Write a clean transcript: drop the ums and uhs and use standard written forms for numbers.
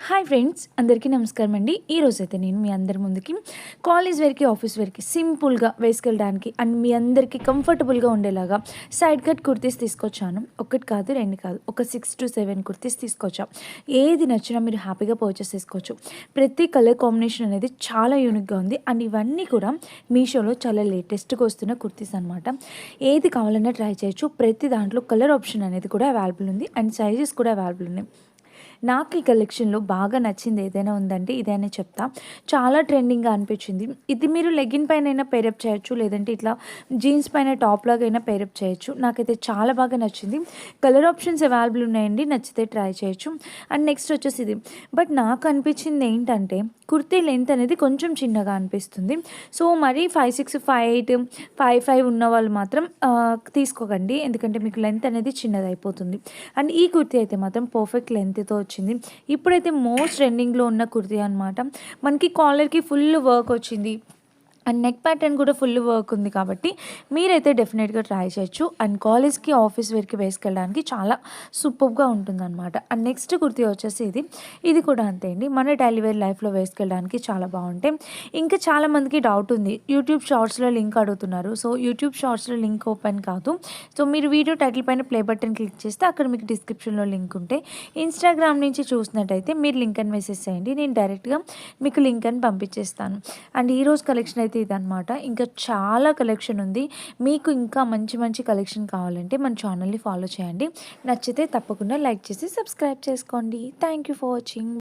Hi friends, అందరికీ నమస్కారం అండి. ఈరోజైతే నేను మీ అందరి ముందుకి కాలేజ్ వేర్కి, ఆఫీస్ వేర్కి సింపుల్గా వేసుకెళ్ళడానికి అండ్ మీ అందరికీ కంఫర్టబుల్గా ఉండేలాగా సైడ్ కట్ కుర్తీస్ తీసుకొచ్చాను. ఒకటి కాదు, రెండు కాదు, ఒక 6 to 7 కుర్తీస్ తీసుకొచ్చా. ఏది నచ్చినా మీరు హ్యాపీగా పర్చేస్ చేసుకోవచ్చు. ప్రతి కలర్ కాంబినేషన్ అనేది చాలా యూనిక్గా ఉంది. అండ్ ఇవన్నీ కూడా మీషోలో చాలా లేటెస్ట్గా వస్తున్న కుర్తీస్ అనమాట. ఏది కావాలన్నా ట్రై చేయొచ్చు. ప్రతి దాంట్లో కలర్ ఆప్షన్ అనేది కూడా అవైలబుల్ ఉంది అండ్ సైజెస్ కూడా అవైలబుల్ ఉన్నాయి. నాకు ఈ కలెక్షన్‌లో బాగా నచ్చింది ఏదైనా ఉందంటే ఇదనే చెప్తా. చాలా ట్రెండింగ్‌గా అనిపించింది. ఇది మీరు లెగ్గిన్ పైనైనా పెయిరప్ చేయొచ్చు. లేదంటే ఇట్లా జీన్స్ పైన టాప్ లాగైనా పెయిరప్ చేయొచ్చు. నాకైతే చాలా బాగా నచ్చింది. కలర్ ఆప్షన్స్ అవైలబుల్ ఉన్నాయండి. నచ్చితే ట్రై చేయొచ్చు. అండ్ నెక్స్ట్ వచ్చేసి ఇది. బట్ నాకు అనిపించింది ఏంటంటే కుర్తీ లెంత్ అనేది కొంచెం చిన్నగా అనిపిస్తుంది. సో మరీ 5'6", 5'8", 5'5" ఉన్న వాళ్ళు మాత్రం తీసుకోకండి. ఎందుకంటే మీకు లెంత్ అనేది చిన్నదయిపోతుంది. అండ్ ఈ కుర్తీ అయితే మాత్రం పర్ఫెక్ట్ లెంత్‌తో వచ్చింది. ఇప్పుడైతే మోస్ట్ ట్రెండింగ్‌లో ఉన్న కుర్తీ అనమాట. మనకి కాలర్‌కి ఫుల్ వర్క్ వచ్చింది. అండ్ నెక్ ప్యాటర్న్ కూడా ఫుల్ వర్క్ ఉంది కాబట్టి మీరైతే డెఫినెట్గా ట్రై చేయొచ్చు. అండ్ కాలేజ్కి, ఆఫీస్ వేర్కి వేసుకెళ్ళడానికి చాలా సూపర్గా ఉంటుందన్నమాట. అండ్ నెక్స్ట్ కుర్తీ వచ్చేసి ఇది కూడా అంతే అండి. మన డైలీ వేర్ లైఫ్లో వేసుకెళ్ళడానికి చాలా బాగుంటాయి. ఇంకా చాలామందికి డౌట్ ఉంది, యూట్యూబ్ షార్ట్స్లో లింక్ అడుగుతున్నారు. సో యూట్యూబ్ షార్ట్స్లో లింక్ ఓపెన్ కాదు. సో మీరు వీడియో టైటిల్ పైన ప్లే బటన్ క్లిక్ చేస్తే అక్కడ మీకు డిస్క్రిప్షన్లో లింక్ ఉంటే, ఇన్స్టాగ్రామ్ నుంచి చూసినట్టయితే మీరు లింక్ అని మెసేజ్ చేయండి. నేను డైరెక్ట్గా మీకు లింక్ అని పంపించేస్తాను. అండ్ ఈరోజు కలెక్షన్ అయితే ఇదనమాట. ఇంకా చాలా కలెక్షన్ ఉంది. మీకు ఇంకా మంచి మంచి కలెక్షన్ కావాలంటే మన ఛానల్ని ఫాలో చేయండి. నచ్చితే తప్పకుండా లైక్ చేసి సబ్స్క్రైబ్ చేసుకోండి. Thank you for watching.